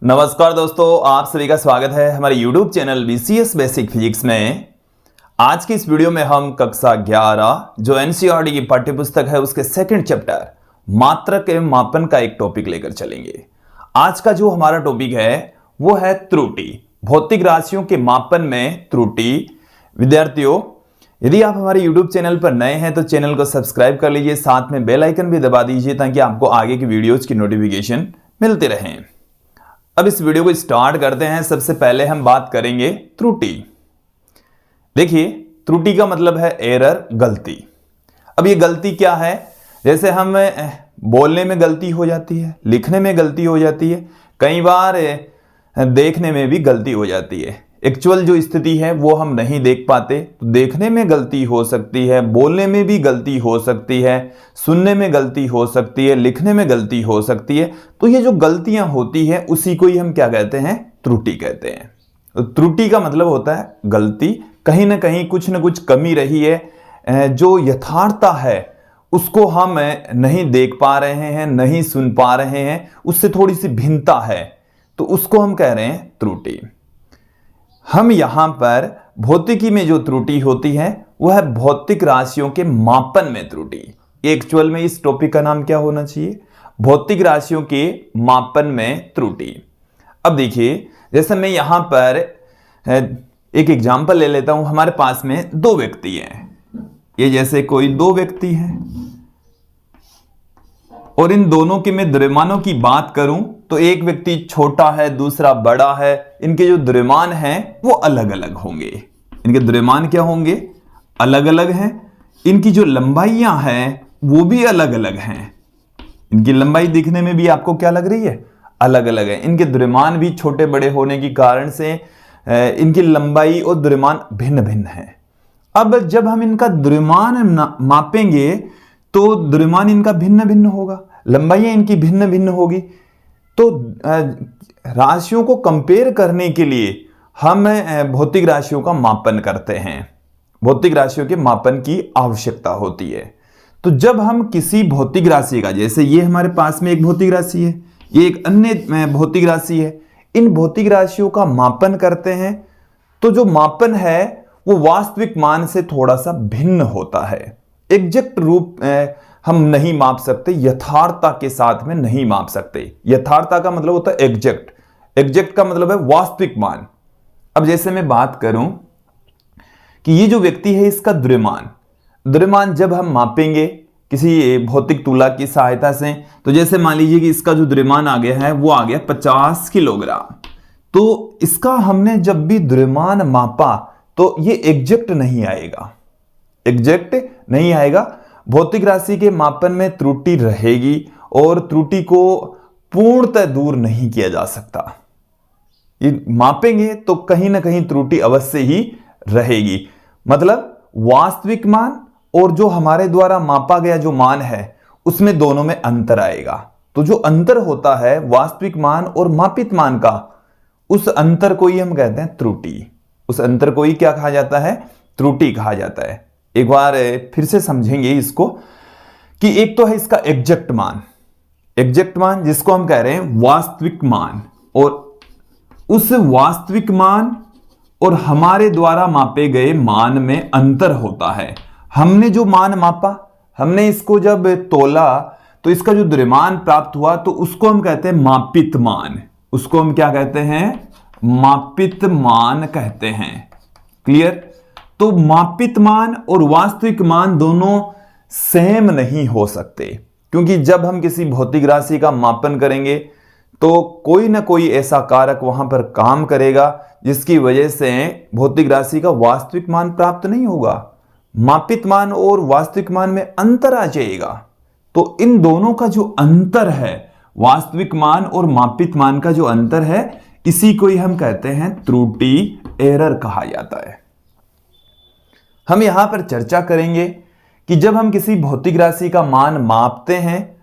नमस्कार दोस्तों, आप सभी का स्वागत है हमारे YouTube channel BCS basic physics में। आज की इस वीडियो में हम कक्षा 11 जो NCERT की पाठ्य पुस्तक है उसके सेकंड चैप्टर मात्रक एवं मापन का एक टॉपिक लेकर चलेंगे। आज का जो हमारा टॉपिक है वो है त्रुटि, भौतिक राशियों के मापन में त्रुटि। विद्यार्थियों, यदि आप हमारे YouTube चैनल पर नए हैं तो चैनल को सब्सक्राइब कर लीजिए, साथ में बेल आइकन भी दबा दीजिए ताकि आपको आगे की वीडियोज की नोटिफिकेशन मिलते रहें। अब इस वीडियो को स्टार्ट करते हैं। सबसे पहले हम बात करेंगे त्रुटि। देखिए, त्रुटि का मतलब है एरर, गलती। अब ये गलती क्या है? जैसे हम बोलने में गलती हो जाती है, लिखने में गलती हो जाती है, कई बार देखने में भी गलती हो जाती है। एक्चुअल जो स्थिति है वो हम नहीं देख पाते, तो देखने में गलती हो सकती है, बोलने में भी गलती हो सकती है, सुनने में गलती हो सकती है, लिखने में गलती हो सकती है। तो ये जो गलतियां होती हैं उसी को ही हम क्या कहते हैं? त्रुटि कहते हैं। तो त्रुटि का मतलब होता है गलती, कहीं ना कहीं कुछ ना कुछ कमी रही है, जो यथार्थता है उसको हम नहीं देख पा रहे हैं, नहीं सुन पा रहे हैं, उससे थोड़ी सी भिन्नता है, तो उसको हम कह रहे हैं त्रुटि। हम यहां पर भौतिकी में जो त्रुटि होती है वह है भौतिक राशियों के मापन में त्रुटि। एक्चुअल में इस टॉपिक का नाम क्या होना चाहिए? भौतिक राशियों के मापन में त्रुटि। अब देखिए, जैसे मैं यहां पर एक एग्जांपल ले लेता हूं। हमारे पास में दो व्यक्ति हैं, ये जैसे कोई दो व्यक्ति हैं और इन दोनों के मैं द्रव्यमानों की बात करूं तो एक व्यक्ति छोटा है, दूसरा बड़ा है। इनके जो द्रव्यमान हैं वो अलग अलग होंगे। इनके द्रव्यमान क्या होंगे? अलग अलग हैं। इनकी जो लंबाइयां हैं वो भी अलग अलग हैं। इनकी लंबाई दिखने में भी आपको क्या लग रही है? अलग अलग है। इनके द्रव्यमान भी छोटे बड़े होने के कारण से इनकी लंबाई और द्रव्यमान भिन्न भिन्न है। अब जब हम इनका द्रव्यमान मापेंगे तो द्रव्यमान इनका भिन्न भिन्न होगा, लंबाइयां इनकी भिन्न भिन्न होगी। तो राशियों को कंपेयर करने के लिए हम भौतिक राशियों का मापन करते हैं। भौतिक राशियों के मापन की आवश्यकता होती है। तो जब हम किसी भौतिक राशि का, जैसे ये हमारे पास में एक भौतिक राशि है, ये एक अन्य भौतिक राशि है, इन भौतिक राशियों का मापन करते हैं तो जो मापन है वो वास्तविक मान से थोड़ा सा भिन्न होता है। एग्जैक्ट रूप हम नहीं माप सकते, यथार्थता के साथ में नहीं माप सकते। यथार्थता का मतलब होता है एग्जैक्ट, एग्जैक्ट का मतलब है वास्तविक मान। अब जैसे मैं बात करूं कि ये जो व्यक्ति है इसका द्रव्यमान जब हम मापेंगे किसी भौतिक तुला की सहायता से, तो जैसे मान लीजिए कि इसका जो द्रव्यमान आ गया है वो आ गया 50 किलोग्राम। तो इसका हमने जब भी द्रव्यमान मापा तो ये एग्जैक्ट नहीं आएगा, एग्जैक्ट नहीं आएगा। भौतिक राशि के मापन में त्रुटि रहेगी और त्रुटि को पूर्णतः दूर नहीं किया जा सकता। ये मापेंगे तो कहीं ना कहीं त्रुटि अवश्य ही रहेगी। मतलब वास्तविक मान और जो हमारे द्वारा मापा गया जो मान है उसमें दोनों में अंतर आएगा। तो जो अंतर होता है वास्तविक मान और मापित मान का, उस अंतर को ही हम कहते हैं त्रुटि। उस अंतर को ही क्या कहा जाता है? त्रुटि कहा जाता है। एक बार फिर से समझेंगे इसको कि एक तो है इसका एग्जैक्ट मान जिसको हम कह रहे हैं वास्तविक मान, और उस वास्तविक मान और हमारे द्वारा मापे गए मान में अंतर होता है। हमने जो मान मापा, हमने इसको जब तोला तो इसका जो द्रव्यमान प्राप्त हुआ तो उसको हम कहते हैं मापित मान। उसको हम क्या कहते हैं? मापित मान कहते हैं। क्लियर? तो मापित मान और वास्तविक मान दोनों सेम नहीं हो सकते, क्योंकि जब हम किसी भौतिक राशि का मापन करेंगे तो कोई ना कोई ऐसा कारक वहां पर काम करेगा जिसकी वजह से भौतिक राशि का वास्तविक मान प्राप्त नहीं होगा। मापित मान और वास्तविक मान में अंतर आ जाएगा। तो इन दोनों का जो अंतर है, वास्तविक मान और मापित मान का जो अंतर है, इसी को ही हम कहते हैं त्रुटि, एरर कहा जाता है। हम यहां पर चर्चा करेंगे कि जब हम किसी भौतिक राशि का मान मापते हैं,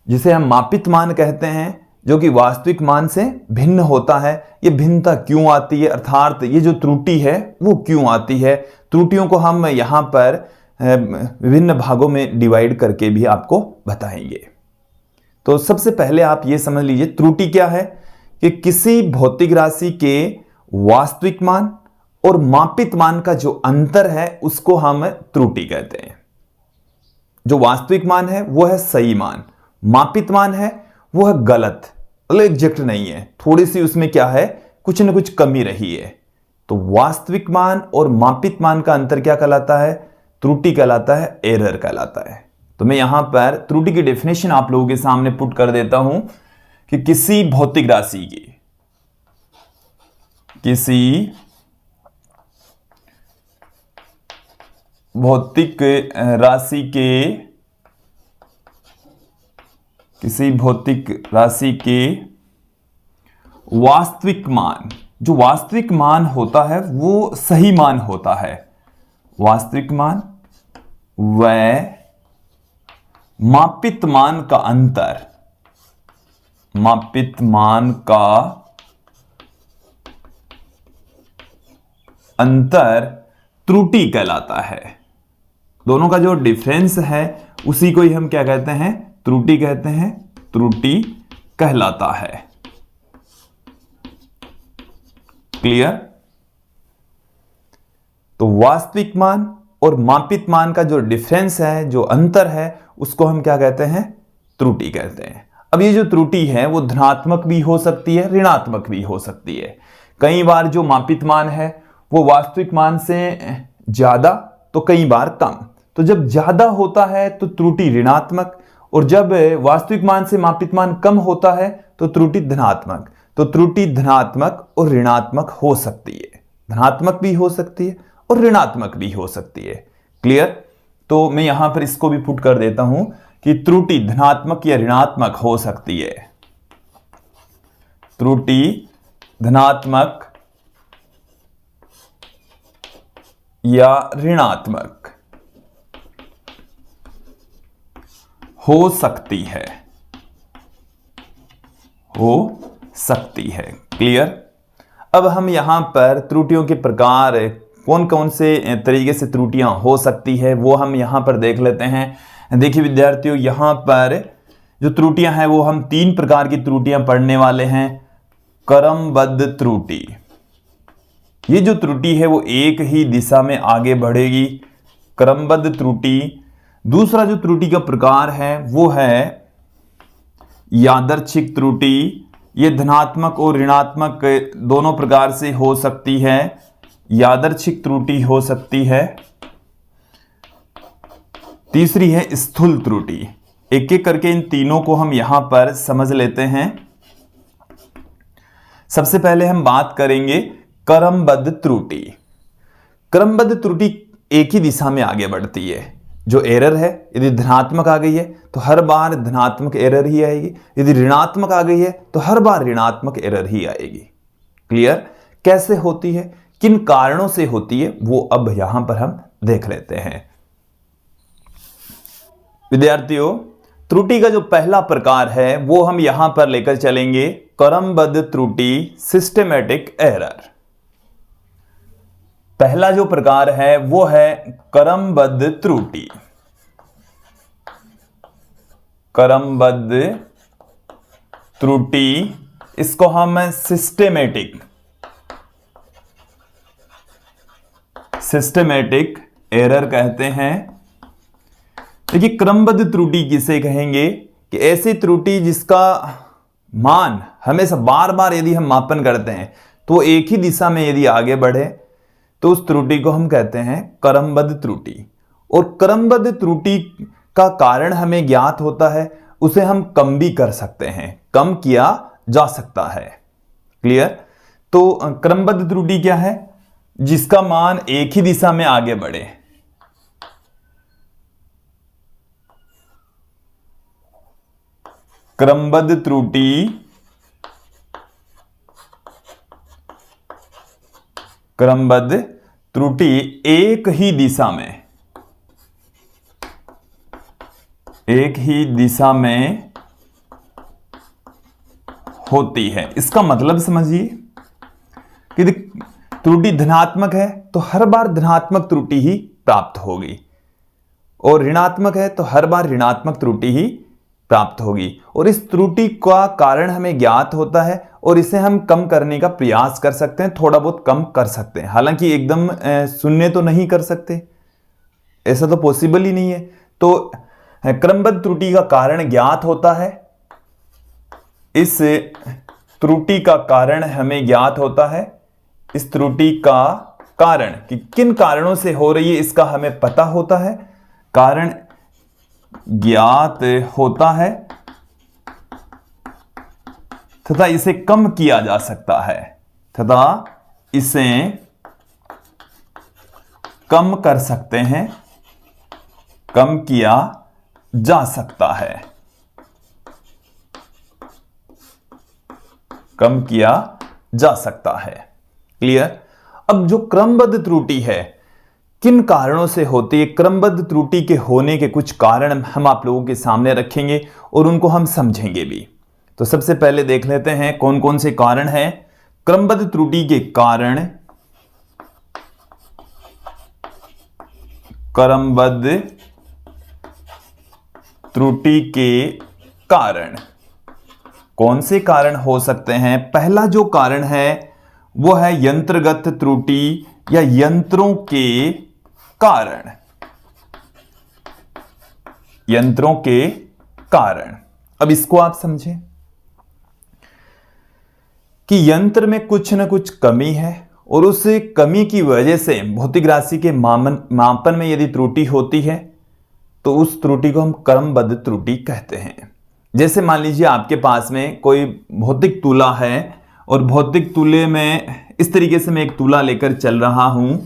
जिसे हम मापित मान कहते हैं, जो कि वास्तविक मान से भिन्न होता है, ये भिन्नता क्यों आती है, अर्थात ये जो त्रुटि है वो क्यों आती है। त्रुटियों को हम यहां पर विभिन्न भागों में डिवाइड करके भी आपको बताएंगे। तो सबसे पहले आप ये समझ लीजिए त्रुटि क्या है, कि किसी भौतिक राशि के वास्तविक मान और मापित मान का जो अंतर है उसको हम त्रुटि कहते हैं। जो वास्तविक मान है वो है सही मान, मापित मान है वो है गलत, मतलब एग्जैक्ट नहीं है, थोड़ी सी उसमें क्या है, कुछ ना कुछ कमी रही है। तो वास्तविक मान और मापित मान का अंतर क्या कहलाता है? त्रुटि कहलाता है, एरर कहलाता है। तो मैं यहां पर त्रुटि की डेफिनेशन आप लोगों के सामने पुट कर देता हूं कि किसी भौतिक राशि की, किसी भौतिक राशि के, किसी भौतिक राशि के वास्तविक मान, जो वास्तविक मान होता है वो सही मान होता है। वास्तविक मान व मापित मान का अंतर, मापित मान का अंतर त्रुटि कहलाता है। दोनों का जो डिफरेंस है उसी को ही हम क्या कहते हैं? त्रुटि कहते हैं, त्रुटि कहलाता है। क्लियर? तो वास्तविक मान और मापित मान का जो डिफरेंस है, जो अंतर है, उसको हम क्या कहते हैं? त्रुटि कहते हैं। अब ये जो त्रुटि है वो धनात्मक भी हो सकती है, ऋणात्मक भी हो सकती है। कई बार जो मापित मान है वो वास्तविक मान से ज्यादा तो कई बार कम। तो जब ज्यादा होता है तो त्रुटि ऋणात्मक, और जब वास्तविक मान से मापित मान कम होता है तो त्रुटि धनात्मक। तो त्रुटि धनात्मक और ऋणात्मक हो सकती है, धनात्मक भी हो सकती है और ऋणात्मक भी हो सकती है। क्लियर? तो मैं यहां पर इसको भी पुट कर देता हूं कि त्रुटि धनात्मक या ऋणात्मक हो सकती है। त्रुटि धनात्मक या ऋणात्मक हो सकती है, हो सकती है। क्लियर? अब हम यहां पर त्रुटियों के प्रकार, कौन कौन से तरीके से त्रुटियां हो सकती है वो हम यहां पर देख लेते हैं। देखिए विद्यार्थियों, यहां पर जो त्रुटियां हैं वो हम 3 प्रकार की त्रुटियां पढ़ने वाले हैं। क्रमबद्ध त्रुटि, ये जो त्रुटि है वो एक ही दिशा में आगे बढ़ेगी, क्रमबद्ध त्रुटि। दूसरा जो त्रुटि का प्रकार है वो है यादृच्छिक त्रुटि, ये धनात्मक और ऋणात्मक दोनों प्रकार से हो सकती है। यादृच्छिक त्रुटि हो सकती है। तीसरी है स्थूल त्रुटि। एक एक करके इन तीनों को हम यहां पर समझ लेते हैं। सबसे पहले हम बात करेंगे क्रमबद्ध त्रुटि। क्रमबद्ध त्रुटि एक ही दिशा में आगे बढ़ती है। जो एरर है यदि धनात्मक आ गई है तो हर बार धनात्मक एरर ही आएगी, यदि ऋणात्मक आ गई है तो हर बार ऋणात्मक एरर ही आएगी। क्लियर? कैसे होती है, किन कारणों से होती है, वो अब यहां पर हम देख लेते हैं। विद्यार्थियों, त्रुटि का जो पहला प्रकार है वो हम यहां पर लेकर चलेंगे, क्रमबद्ध त्रुटि, सिस्टेमेटिक एरर। पहला जो प्रकार है वो है क्रमबद्ध त्रुटि। क्रमबद्ध त्रुटि, इसको हम सिस्टेमेटिक एरर कहते हैं। देखिए, क्रमबद्ध त्रुटि किसे कहेंगे कि ऐसी त्रुटि जिसका मान हमेशा बार बार यदि हम मापन करते हैं तो एक ही दिशा में यदि आगे बढ़े तो उस त्रुटि को हम कहते हैं क्रमबद्ध त्रुटि। और क्रमबद्ध त्रुटि का कारण हमें ज्ञात होता है, उसे हम कम भी कर सकते हैं, कम किया जा सकता है। क्लियर? तो क्रमबद्ध त्रुटि क्या है? जिसका मान एक ही दिशा में आगे बढ़े। क्रमबद्ध त्रुटि एक ही दिशा में होती है। इसका मतलब समझिए कि त्रुटि धनात्मक है तो हर बार धनात्मक त्रुटि ही प्राप्त होगी, और ऋणात्मक है तो हर बार ऋणात्मक त्रुटि ही प्राप्त होगी। और इस त्रुटि का कारण हमें ज्ञात होता है और इसे हम कम करने का प्रयास कर सकते हैं, थोड़ा बहुत कम कर सकते हैं। हालांकि एकदम शून्य तो नहीं कर सकते, ऐसा तो पॉसिबल ही नहीं है। तो क्रमबद्ध त्रुटि का कारण ज्ञात होता है, इस त्रुटि का कारण हमें ज्ञात होता है, इस त्रुटि का कारण कि किन कारणों से हो रही है इसका हमें पता होता है, कारण ज्ञात होता है तथा इसे कम किया जा सकता है, तथा इसे कम कर सकते हैं, कम किया जा सकता है, कम किया जा सकता है। क्लियर। अब जो क्रमबद्ध त्रुटि है किन कारणों से होती है, क्रमबद्ध त्रुटि के होने के कुछ कारण हम आप लोगों के सामने रखेंगे और उनको हम समझेंगे भी। तो सबसे पहले देख लेते हैं कौन कौन से कारण हैं क्रमबद्ध त्रुटि के कारण। क्रमबद्ध त्रुटि के कारण कौन से कारण हो सकते हैं? पहला जो कारण है वो है यंत्रगत त्रुटि या यंत्रों के कारण, यंत्रों के कारण। अब इसको आप समझें कि यंत्र में कुछ ना कुछ कमी है और उस कमी की वजह से भौतिक राशि के मापन में यदि त्रुटि होती है तो उस त्रुटि को हम क्रमबद्ध त्रुटि कहते हैं। जैसे मान लीजिए आपके पास में कोई भौतिक तूला है और भौतिक तूले में इस तरीके से मैं एक तूला लेकर चल रहा हूं,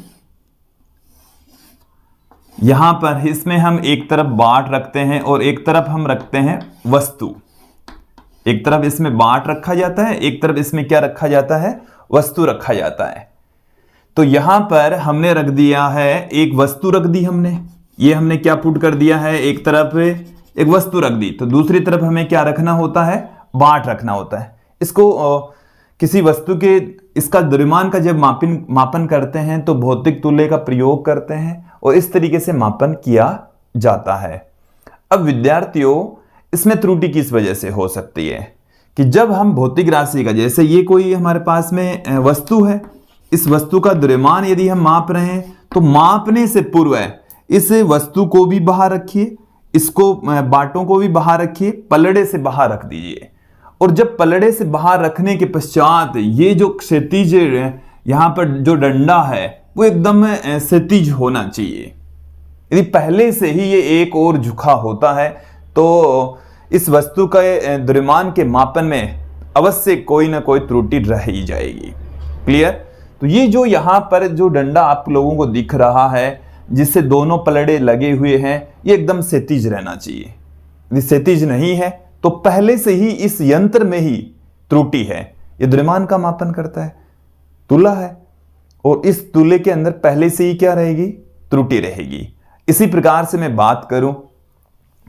यहां पर इसमें हम एक तरफ बाट रखते हैं और एक तरफ हम रखते हैं वस्तु। एक तरफ इसमें बाट रखा जाता है, एक तरफ इसमें क्या रखा जाता है? वस्तु रखा जाता है। तो यहां पर हमने रख दिया है एक वस्तु रख दी हमने, ये हमने क्या पुट कर दिया है, एक तरफ एक वस्तु रख दी, तो दूसरी तरफ हमें क्या रखना होता है? बाट रखना होता है। इसको किसी वस्तु के इसका द्रव्यमान का जब मापन करते हैं तो भौतिक तूले का प्रयोग करते हैं और इस तरीके से मापन किया जाता है। अब विद्यार्थियों इसमें त्रुटि किस वजह से हो सकती है कि जब हम भौतिक राशि का, जैसे ये कोई हमारे पास में वस्तु है, इस वस्तु का द्रव्यमान यदि हम माप रहे हैं तो मापने से पूर्व इस वस्तु को भी बाहर रखिए, इसको बाटों को भी बाहर रखिए, पलड़े से बाहर रख दीजिए। और जब पलड़े से बाहर रखने के पश्चात ये जो क्षैतिज यहां पर जो डंडा है वो एकदम क्षैतिज होना चाहिए। यदि पहले से ही ये एक और झुका होता है तो इस वस्तु के द्रव्यमान के मापन में अवश्य कोई ना कोई त्रुटि रह ही जाएगी। क्लियर। तो ये जो यहां पर जो डंडा आप लोगों को दिख रहा है जिससे दोनों पलड़े लगे हुए हैं, ये एकदम क्षैतिज रहना चाहिए। यदि क्षैतिज नहीं है तो पहले से ही इस यंत्र में ही त्रुटि है। ये द्रव्यमान का मापन करता है, तुला है, और इस तुले के अंदर पहले से ही क्या रहेगी? त्रुटि रहेगी। इसी प्रकार से मैं बात करूं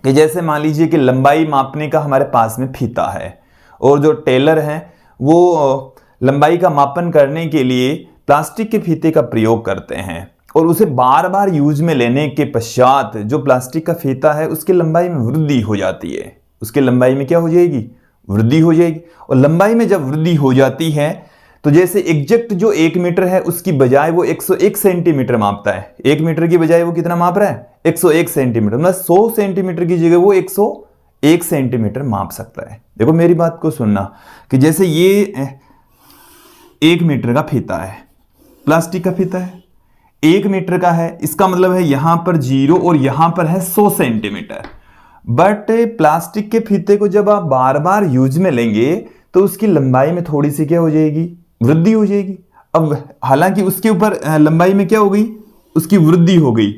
कि जैसे मान लीजिए कि लंबाई मापने का हमारे पास में फीता है और जो टेलर है वो लंबाई का मापन करने के लिए प्लास्टिक के फीते का प्रयोग करते हैं और उसे बार बार यूज में लेने के पश्चात जो प्लास्टिक का फीता है उसकी लंबाई में वृद्धि हो जाती है। उसकी लंबाई में क्या हो जाएगी? वृद्धि हो जाएगी। और लंबाई में जब वृद्धि हो जाती है तो जैसे एग्जैक्ट जो 1 मीटर है उसकी बजाय वो 101 सेंटीमीटर मापता है। 1 मीटर की बजाय वो कितना माप रहा है? 101 सेंटीमीटर, मतलब 100 सेंटीमीटर की जगह वो 101 सेंटीमीटर माप सकता है। देखो मेरी बात को सुनना कि जैसे ये 1 मीटर का फीता है, प्लास्टिक का फीता है, 1 मीटर का है, इसका मतलब है यहां पर 0 और यहां पर है 100 सेंटीमीटर। बट प्लास्टिक के फीते को जब आप बार बार यूज में लेंगे तो उसकी लंबाई में थोड़ी सी क्या हो जाएगी? वृद्धि हो जाएगी। अब हालांकि उसके ऊपर लंबाई में क्या हो गई? उसकी वृद्धि हो गई,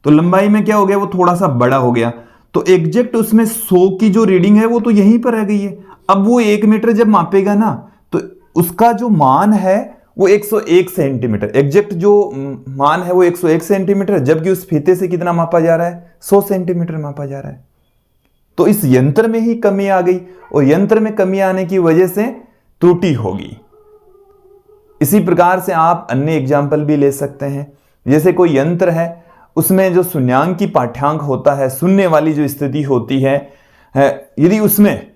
तो लंबाई में क्या हो गया? वो थोड़ा सा बड़ा हो गया। तो एग्जैक्ट उसमें 100 की जो रीडिंग है वो तो यहीं पर रह गई है। अब वो 1 मीटर जब मापेगा ना तो उसका जो मान है वो 101 सेंटीमीटर, एग्जैक्ट जो मान है वो 101 सेंटीमीटर, जबकि उस फीते से कितना मापा जा रहा है? 100 सेंटीमीटर मापा जा रहा है। तो इस यंत्र में ही कमी आ गई और यंत्र में कमी आने की वजह से त्रुटि होगी। इसी प्रकार से आप अन्य एग्जाम्पल भी ले सकते हैं। जैसे कोई यंत्र है उसमें जो शून्यांक की पाठ्यांक होता है, शून्य वाली जो स्थिति होती है, यदि उसमें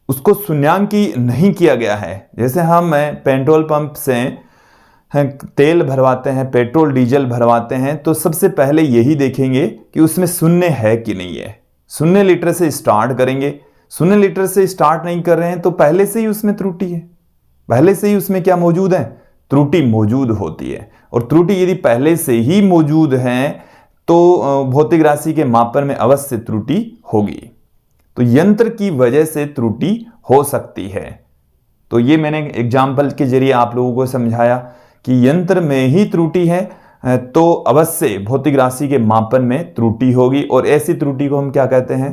उसको शून्यांकी नहीं किया गया है। जैसे हम पेट्रोल पंप से तेल भरवाते हैं, पेट्रोल डीजल भरवाते हैं, तो सबसे पहले यही देखेंगे कि उसमें शून्य है कि नहीं है। 0 लीटर से स्टार्ट करेंगे, 0 लीटर से स्टार्ट नहीं कर रहे हैं तो पहले से ही उसमें त्रुटि है, पहले से ही उसमें क्या मौजूद है, त्रुटि मौजूद होती है। और त्रुटि यदि पहले से ही मौजूद है तो भौतिक राशि के मापन में अवश्य त्रुटि होगी। तो यंत्र की वजह से त्रुटि हो सकती है। तो ये मैंने एग्जाम्पल के जरिए आप लोगों को समझाया कि यंत्र में ही त्रुटि है तो अवश्य भौतिक राशि के मापन में त्रुटि होगी, और ऐसी त्रुटि को हम क्या कहते हैं,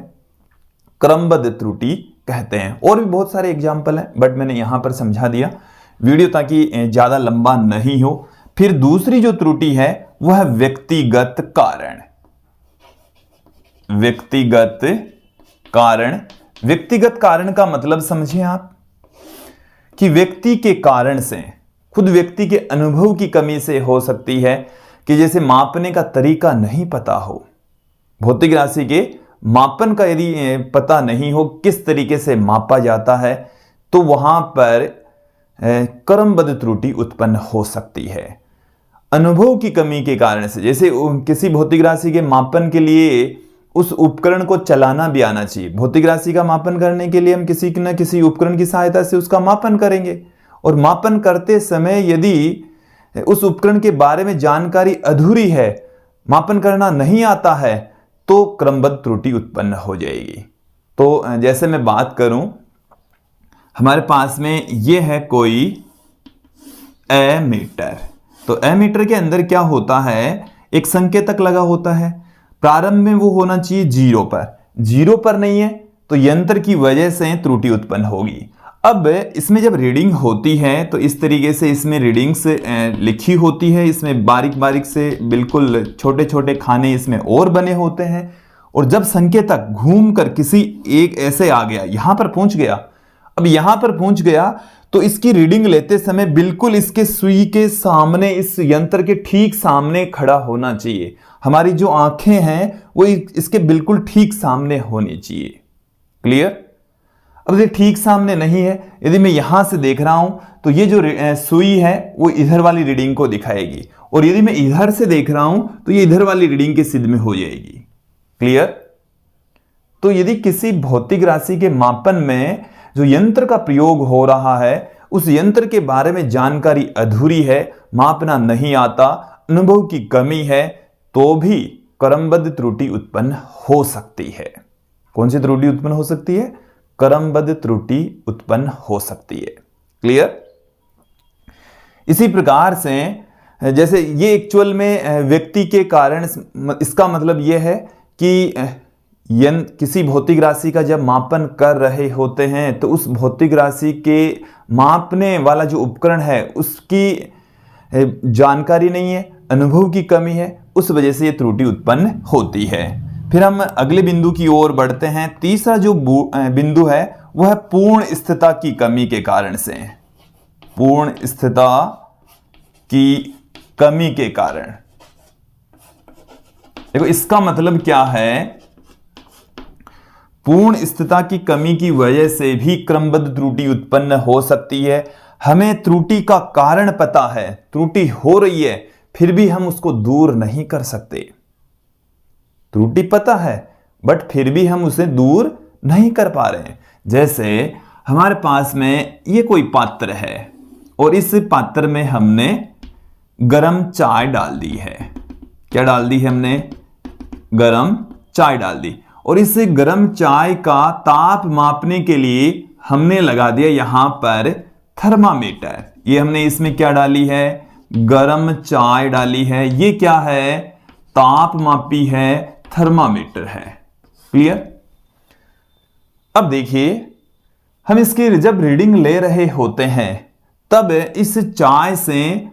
क्रमबद्ध त्रुटि कहते हैं। और भी बहुत सारे एग्जाम्पल हैं, बट मैंने यहां पर समझा दिया वीडियो ताकि ज्यादा लंबा नहीं हो। फिर दूसरी जो त्रुटि है वह व्यक्तिगत कारण। व्यक्तिगत कारण, व्यक्तिगत कारण का मतलब समझिए आप कि व्यक्ति के कारण से, खुद व्यक्ति के अनुभव की कमी से हो सकती है कि जैसे मापने का तरीका नहीं पता हो, भौतिक राशि के मापन का यदि पता नहीं हो किस तरीके से मापा जाता है, तो वहां पर क्रमबद्ध त्रुटि उत्पन्न हो सकती है। अनुभव की कमी के कारण से, जैसे किसी भौतिक राशि के मापन के लिए उस उपकरण को चलाना भी आना चाहिए। भौतिक राशि का मापन करने के लिए हम किसी न किसी उपकरण की सहायता से उसका मापन करेंगे, और मापन करते समय यदि उस उपकरण के बारे में जानकारी अधूरी है, मापन करना नहीं आता है, तो क्रमबद्ध त्रुटि उत्पन्न हो जाएगी। तो जैसे मैं बात करूं, हमारे पास में यह है कोई एमीटर। तो एमीटर के अंदर क्या होता है, एक संकेतक लगा होता है। प्रारंभ में वो होना चाहिए 0 पर, 0 पर नहीं है तो यंत्र की वजह से त्रुटि उत्पन्न होगी। अब इसमें जब रीडिंग होती है तो इस तरीके से इसमें रीडिंग्स लिखी होती है, इसमें बारीक बारीक से बिल्कुल छोटे छोटे खाने इसमें और बने होते हैं। और जब संकेतक घूमकर किसी एक ऐसे आ गया, यहां पर पहुंच गया, अब यहां पर पहुंच गया तो इसकी रीडिंग लेते समय बिल्कुल इसके सुई के सामने, इस यंत्र के ठीक सामने खड़ा होना चाहिए। हमारी जो आंखें हैं वो इसके बिल्कुल ठीक सामने होनी चाहिए। क्लियर? अब ये ठीक सामने नहीं है, यदि मैं यहां से देख रहा हूं तो ये जो सुई है वो इधर वाली रीडिंग को दिखाएगी, और यदि मैं इधर से देख रहा हूं तो ये इधर वाली रीडिंग के सिद्ध में हो जाएगी। क्लियर? तो यदि किसी भौतिक राशि के मापन में जो यंत्र का प्रयोग हो रहा है, उस यंत्र के बारे में जानकारी अधूरी है, मापना नहीं आता, अनुभव की कमी है, तो भी क्रमबद्ध त्रुटि उत्पन्न हो सकती है। कौन सी त्रुटि उत्पन्न हो सकती है? क्रमबद्ध त्रुटि उत्पन्न हो सकती है। क्लियर? इसी प्रकार से जैसे ये एक्चुअल में व्यक्ति के कारण, इसका मतलब यह है कि किसी भौतिक राशि का जब मापन कर रहे होते हैं तो उस भौतिक राशि के मापने वाला जो उपकरण है उसकी जानकारी नहीं है, अनुभव की कमी है, उस वजह से ये त्रुटि उत्पन्न होती है। फिर हम अगले बिंदु की ओर बढ़ते हैं। तीसरा जो बिंदु है वह पूर्ण स्थिरता की कमी के कारण से। पूर्ण स्थिरता की कमी के कारण, देखो इसका मतलब क्या है, पूर्ण स्थिरता की कमी की वजह से भी क्रमबद्ध त्रुटि उत्पन्न हो सकती है। हमें त्रुटि का कारण पता है, त्रुटि हो रही है, फिर भी हम उसको दूर नहीं कर सकते। त्रुटि पता है बट फिर भी हम उसे दूर नहीं कर पा रहे हैं। जैसे हमारे पास में ये कोई पात्र है और इस पात्र में हमने गरम चाय डाल दी है। क्या डाल दी है हमने? गरम चाय डाल दी। और इस गरम चाय का ताप मापने के लिए हमने लगा दिया यहां पर थर्मामीटर। ये हमने इसमें क्या डाली है? गरम चाय डाली है। ये क्या है? ताप मापी है, थर्मामीटर है। क्लियर? अब देखिए, हम इसकी जब रीडिंग ले रहे होते हैं तब इस चाय से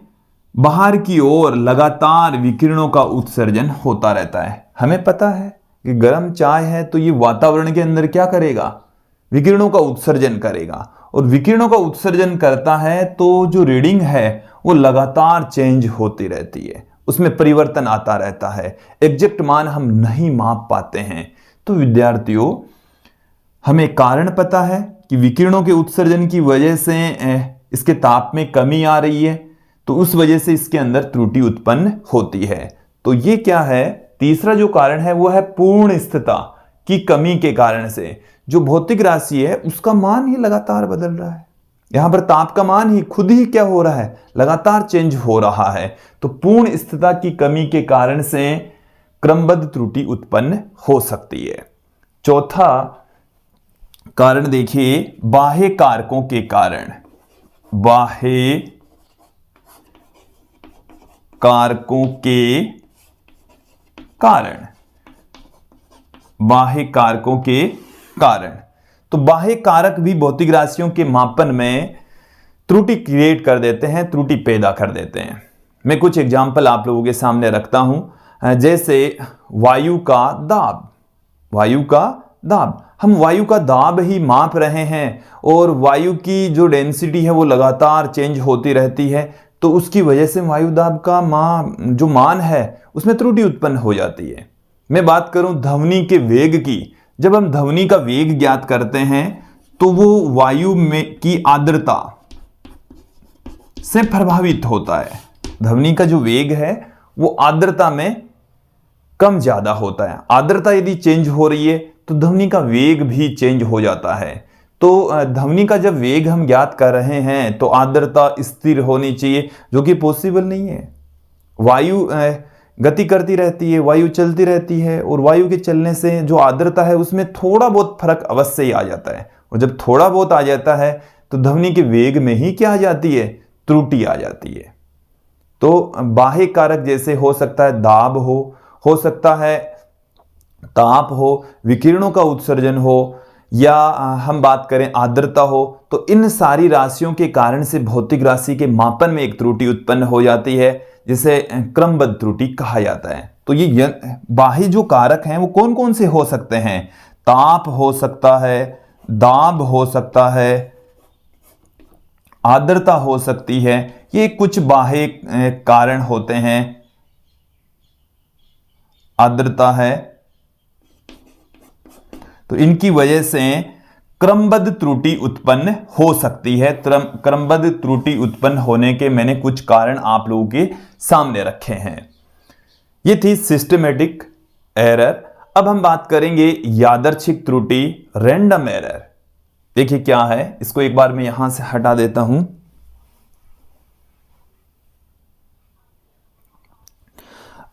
बाहर की ओर लगातार विकिरणों का उत्सर्जन होता रहता है। हमें पता है कि गर्म चाय है तो ये वातावरण के अंदर क्या करेगा? विकिरणों का उत्सर्जन करेगा। और विकिरणों का उत्सर्जन करता है तो जो रीडिंग है वो लगातार चेंज होती रहती है, उसमें परिवर्तन आता रहता है, एग्जैक्ट मान हम नहीं माप पाते हैं। तो विद्यार्थियों, हमें कारण पता है, कि विकिरणों के उत्सर्जन की वजह से इसके ताप में कमी आ रही है, तो उस वजह से इसके अंदर त्रुटि उत्पन्न होती है। तो ये क्या है, तीसरा जो कारण है वो है पूर्ण स्थिरता की कमी के कारण से जो भौतिक राशि है उसका मान ही लगातार बदल रहा है। यहां पर ताप का मान ही खुद ही क्या हो रहा है, लगातार चेंज हो रहा है। तो पूर्ण स्थिरता की कमी के कारण से क्रमबद्ध त्रुटि उत्पन्न हो सकती है। चौथा कारण देखिए, बाह्य कारकों के कारण। बाह्य कारकों के कारण, बाह्य कारकों के कारण। तो बाह्य कारक भी भौतिक राशियों के मापन में त्रुटि क्रिएट कर देते हैं, त्रुटि पैदा कर देते हैं। मैं कुछ एग्जाम्पल आप लोगों के सामने रखता हूं, जैसे वायु का दाब। वायु का दाब, हम वायु का दाब ही माप रहे हैं और वायु की जो डेंसिटी है वो लगातार चेंज होती रहती है, तो उसकी वजह से वायु दाब का जो मान है उसमें त्रुटि उत्पन्न हो जाती है। मैं बात करूं ध्वनि के वेग की, जब हम ध्वनि का वेग ज्ञात करते हैं तो वो वायु में की आर्द्रता से प्रभावित होता है। ध्वनि का जो वेग है वो आर्द्रता में कम ज्यादा होता है। आर्द्रता यदि चेंज हो रही है तो ध्वनि का वेग भी चेंज हो जाता है। तो ध्वनि का जब वेग हम ज्ञात कर रहे हैं तो आर्द्रता स्थिर होनी चाहिए, जो कि पॉसिबल नहीं है। वायु गति करती रहती है, वायु चलती रहती है, और वायु के चलने से जो आर्द्रता है उसमें थोड़ा बहुत फर्क अवश्य ही आ जाता है। और जब थोड़ा बहुत आ जाता है तो ध्वनि के वेग में ही क्या आ जाती है, त्रुटि आ जाती है। तो बाह्य कारक जैसे हो सकता है दाब हो सकता है ताप हो, विकिरणों का उत्सर्जन हो, या हम बात करें आर्द्रता हो, तो इन सारी राशियों के कारण से भौतिक राशि के मापन में एक त्रुटि उत्पन्न हो जाती है, जिसे क्रमबद्ध त्रुटि कहा जाता है। तो ये बाह्य जो कारक हैं वो कौन कौन से हो सकते हैं, ताप हो सकता है, दाब हो सकता है, आर्द्रता हो सकती है। ये कुछ बाह्य कारण होते हैं। आर्द्रता है तो इनकी वजह से क्रमबद्ध त्रुटि उत्पन्न हो सकती है। क्रमबद्ध त्रुटि उत्पन्न होने के मैंने कुछ कारण आप लोगों के सामने रखे हैं। ये थी सिस्टमेटिक एरर। अब हम बात करेंगे यादृच्छिक त्रुटि, रैंडम एरर। देखिए क्या है, इसको एक बार मैं यहां से हटा देता हूं।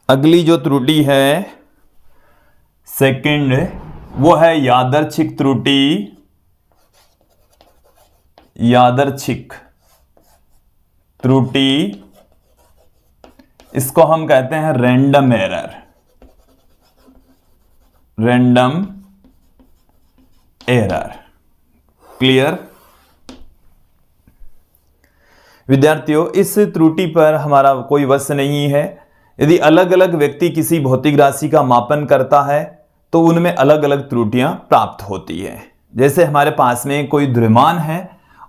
अगली जो त्रुटि है सेकंड, वो है यादृच्छिक त्रुटि। यादृच्छिक त्रुटि, इसको हम कहते हैं random error. Random error, clear विद्यार्थियों? इस त्रुटि पर हमारा कोई वश नहीं है। यदि अलग अलग व्यक्ति किसी भौतिक राशि का मापन करता है तो उनमें अलग अलग त्रुटियां प्राप्त होती है। जैसे हमारे पास में कोई द्रव्यमान है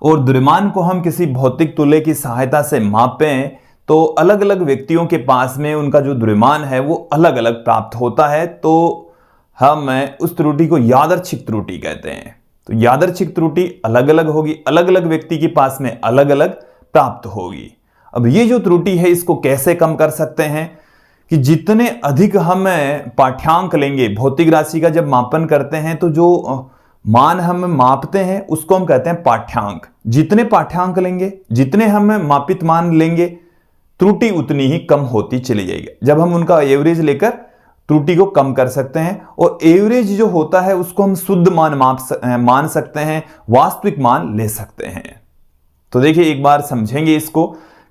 और द्रव्यमान को हम किसी भौतिक तुल्य की सहायता से मापें तो अलग अलग व्यक्तियों के पास में उनका जो द्रव्यमान है वो अलग अलग प्राप्त होता है। तो हम उस त्रुटि को यादृच्छिक त्रुटि कहते हैं। तो यादृच्छिक त्रुटि अलग अलग होगी, अलग अलग व्यक्ति के पास में अलग अलग प्राप्त होगी। अब ये जो त्रुटि है इसको कैसे कम कर सकते हैं कि जितने अधिक हम पाठ्यांक लेंगे भौतिक राशि का, जब मापन करते हैं तो जो मान हम मापते हैं उसको हम कहते हैं पाठ्यांक। जितने पाठ्यांक लेंगे, जितने हम मापित मान लेंगे, त्रुटि उतनी ही कम होती चली जाएगी। जब हम उनका एवरेज लेकर त्रुटि को कम कर सकते हैं, और एवरेज जो होता है उसको हम शुद्ध मान मान सकते हैं, वास्तविक मान ले सकते हैं। तो देखिए एक बार समझेंगे इसको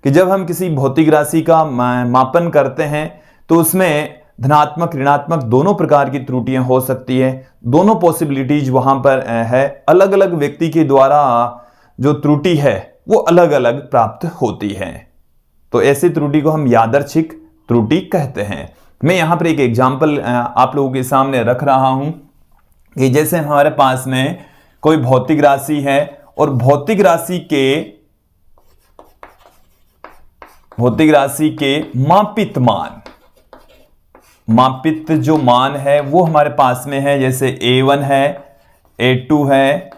कि जब हम किसी भौतिक राशि का मापन करते हैं तो उसमें धनात्मक ऋणात्मक दोनों प्रकार की त्रुटियां हो सकती है। दोनों पॉसिबिलिटीज वहां पर है। अलग अलग व्यक्ति के द्वारा जो त्रुटि है वो अलग अलग प्राप्त होती है। तो ऐसी त्रुटि को हम यादृच्छिक त्रुटि कहते हैं। मैं यहां पर एक एग्जाम्पल आप लोगों के सामने रख रहा हूं कि जैसे हमारे पास में कोई भौतिक राशि है और भौतिक राशि के मापित मान, मापित जो मान है वो हमारे पास में है, जैसे A1 है, A2 है,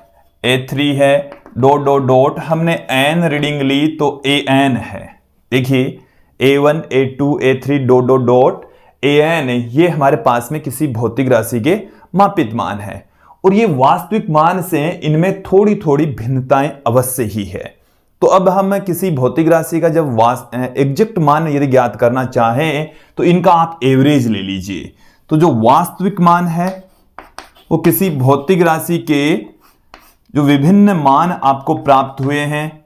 A3 है, डॉट डॉट डॉट, हमने n रीडिंग ली तो an है। देखिए A1 A2 A3 dot dot dot an, ये हमारे पास में किसी भौतिक राशि के मापित मान है, और ये वास्तविक मान से इनमें थोड़ी थोड़ी भिन्नताएं अवश्य ही है। तो अब हम किसी भौतिक राशि का जब एग्जैक्ट मान यदि ज्ञात करना चाहें तो इनका आप एवरेज ले लीजिए। तो जो वास्तविक मान है वो किसी भौतिक राशि के जो विभिन्न मान आपको प्राप्त हुए हैं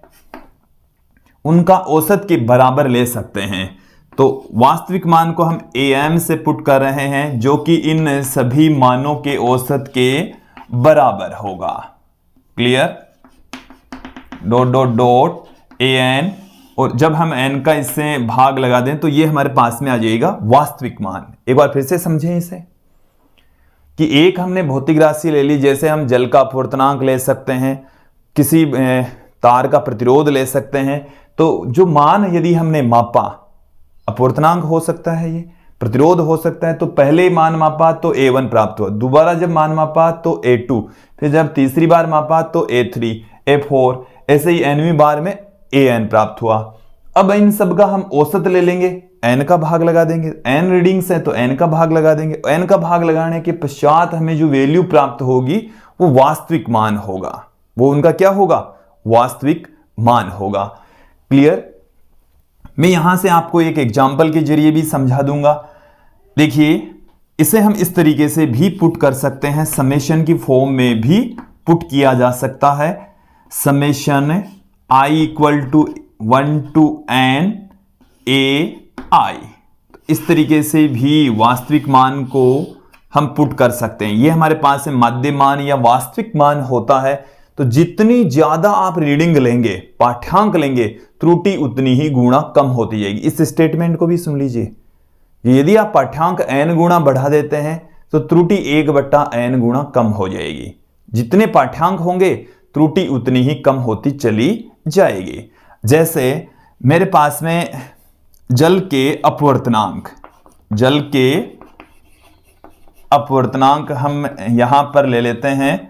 उनका औसत के बराबर ले सकते हैं। तो वास्तविक मान को हम am से पुट कर रहे हैं, जो कि इन सभी मानों के औसत के बराबर होगा। Clear? Dot dot dot an, और जब हम n का इससे भाग लगा दें तो ये हमारे पास में आ जाएगा वास्तविक मान। एक बार फिर से समझें इसे कि एक हमने भौतिक राशि ले ली, जैसे हम जल का अपवर्तनांक ले सकते हैं, किसी तार का प्रतिरोध ले सकते हैं। तो जो मान यदि हमने मापा, अपवर्तनांक हो सकता है, ये प्रतिरोध हो सकता है, तो पहले मान मापा तो A1 प्राप्त हुआ, दोबारा जब मान मापा तो A2, फिर जब तीसरी बार मापा तो A3 A4, ऐसे ही nवीं बार में an प्राप्त हुआ। अब इन सब का हम औसत ले लेंगे, n का भाग लगा देंगे, n रीडिंग्स है तो n का भाग लगा देंगे। n का भाग लगाने के पश्चात हमें जो वैल्यू प्राप्त होगी वो वास्तविक मान होगा। वो उनका क्या होगा? वास्तविक मान होगा। क्लियर? मैं यहां से आपको एक एग्जाम्पल के जरिए भी समझा दूंगा। देखिए, इसे हम इस तरीके से भी पुट कर सकते हैं, समेशन की फॉर्म में भी पुट किया जा सकता है। Summation i equal to 1 to n ai, इस तरीके से भी वास्तविक मान को हम पुट कर सकते हैं। ये हमारे पास में माध्य मान या वास्तविक मान होता है। तो जितनी ज्यादा आप रीडिंग लेंगे, पाठ्यांक लेंगे, त्रुटि उतनी ही गुणा कम होती जाएगी। इस स्टेटमेंट को भी सुन लीजिए, यदि आप पाठ्यांक n गुणा बढ़ा देते हैं तो त्रुटि 1/n गुणा कम हो जाएगी। जितने पाठ्यांक होंगे त्रुटि उतनी ही कम होती चली जाएगी। जैसे मेरे पास में जल के अपवर्तनांक हम यहां पर ले लेते हैं।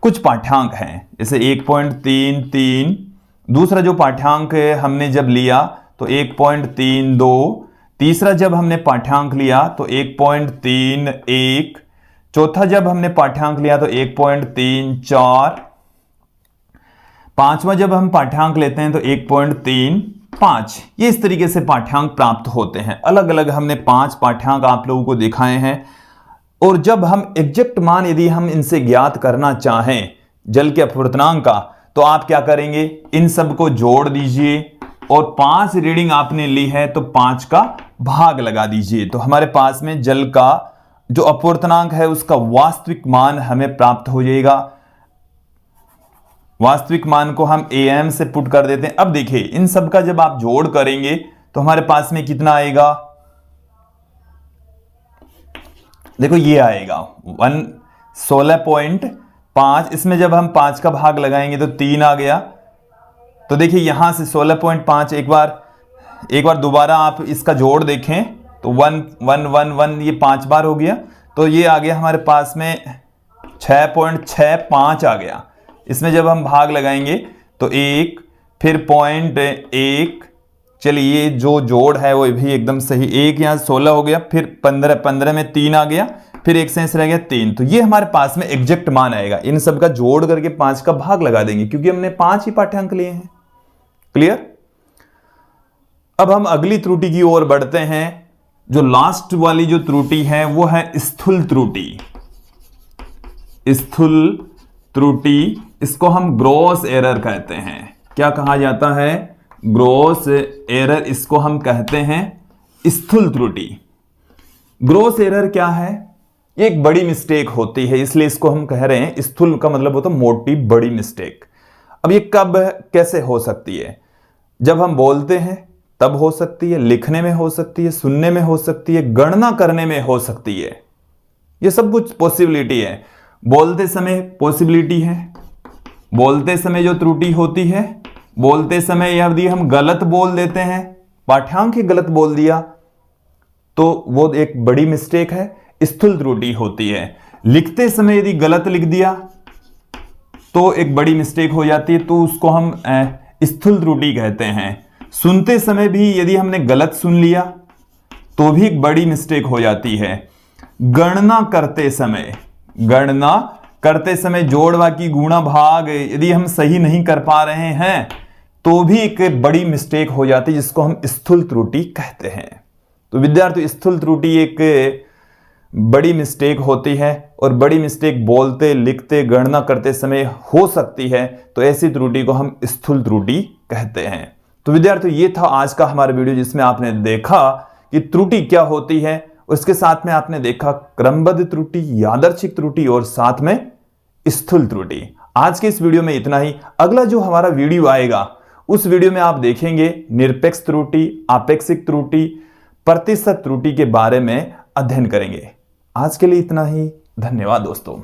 कुछ पाठ्यांक हैं, जैसे 1.33, दूसरा जो पाठ्यांक हमने जब लिया तो 1.32, तीसरा जब हमने पाठ्यांक लिया तो 1.31, चौथा जब हमने पाठ्यांक लिया तो 1.34, पांचवा जब हम पाठ्यांक लेते हैं तो 1.35। ये इस तरीके से पाठ्यांक प्राप्त होते हैं। अलग अलग हमने 5 पाठ्यांक आप लोगों को दिखाए हैं। और जब हम एग्जैक्ट मान यदि हम इनसे ज्ञात करना चाहें जल के अपवर्तनांक का, तो आप क्या करेंगे? इन सब को जोड़ दीजिए और 5 रीडिंग आपने ली है तो 5 का भाग लगा दीजिए। तो हमारे पास में जल का जो अपवर्तनांक है उसका वास्तविक मान हमें प्राप्त हो जाएगा। वास्तविक मान को हम am से पुट कर देते हैं। अब देखिए, इन सब का जब आप जोड़ करेंगे तो हमारे पास में कितना आएगा? देखो ये आएगा 16.5। इसमें जब हम 5 का भाग लगाएंगे तो 3 आ गया। तो देखिए यहां से 16.5, एक बार दोबारा आप इसका जोड़ देखें तो 1 1 1 1, ये 5 बार हो गया। तो ये आ गया हमारे पास में 6.65 आ गया। इसमें जब हम भाग लगाएंगे तो 1, फिर 0.1, चलिए जो जोड़ है वो भी एकदम सही। 1 यहाँ 16 हो गया, फिर 15 में 3 आ गया, फिर 1 शेष रह गया 3। तो ये हमारे पास में एग्जैक्ट मान आएगा। इन सब का जोड़ करके 5 का भाग लगा देंगे क्योंकि हमने 5 ही पाठ्यांक लिए हैं। क्लियर? अब हम अगली त्रुटि की ओर बढ़ते हैं। जो लास्ट वाली जो त्रुटि है वो है स्थूल त्रुटि। स्थूल त्रुटि, इसको हम ग्रॉस एरर कहते हैं। क्या कहा जाता है? ग्रॉस एरर, इसको हम कहते हैं स्थूल त्रुटि। ग्रॉस एरर क्या है? एक बड़ी मिस्टेक होती है, इसलिए इसको हम कह रहे हैं स्थूल का मतलब होता है मोटी बड़ी मिस्टेक। अब ये कब कैसे हो सकती है? जब हम बोलते हैं तब हो सकती है, लिखने में हो सकती है, सुनने में हो सकती है, गणना करने में हो सकती है। ये सब कुछ पॉसिबिलिटी है। बोलते समय पॉसिबिलिटी है, बोलते समय जो त्रुटि होती है, बोलते समय यदि हम गलत बोल देते हैं, पाठ्यांक ही गलत बोल दिया तो वो एक बड़ी मिस्टेक है, स्थूल त्रुटि होती है। लिखते समय यदि गलत लिख दिया तो एक बड़ी मिस्टेक हो जाती है, तो उसको हम स्थूल त्रुटि कहते हैं। सुनते समय भी यदि हमने गलत सुन लिया तो भी एक बड़ी मिस्टेक हो जाती है। गणना करते समय जोड़ बाकी गुणा भाग यदि हम सही नहीं कर पा रहे हैं तो भी एक बड़ी मिस्टेक हो जाती है, जिसको हम स्थूल त्रुटि कहते हैं। तो विद्यार्थी, स्थूल त्रुटि एक बड़ी मिस्टेक होती है और बड़ी मिस्टेक बोलते, लिखते, गणना करते समय हो सकती है, तो ऐसी त्रुटि को हम स्थूल त्रुटि कहते हैं। तो विद्यार्थी, ये था आज का हमारा वीडियो, जिसमें आपने देखा कि त्रुटि क्या होती है, उसके साथ में आपने देखा क्रमबद्ध त्रुटि, यादृच्छिक त्रुटि और साथ में स्थूल त्रुटि। आज के इस वीडियो में इतना ही। अगला जो हमारा वीडियो आएगा उस वीडियो में आप देखेंगे निरपेक्ष त्रुटि, आपेक्षिक त्रुटि, प्रतिशत त्रुटि के बारे में अध्ययन करेंगे। आज के लिए इतना ही। धन्यवाद दोस्तों।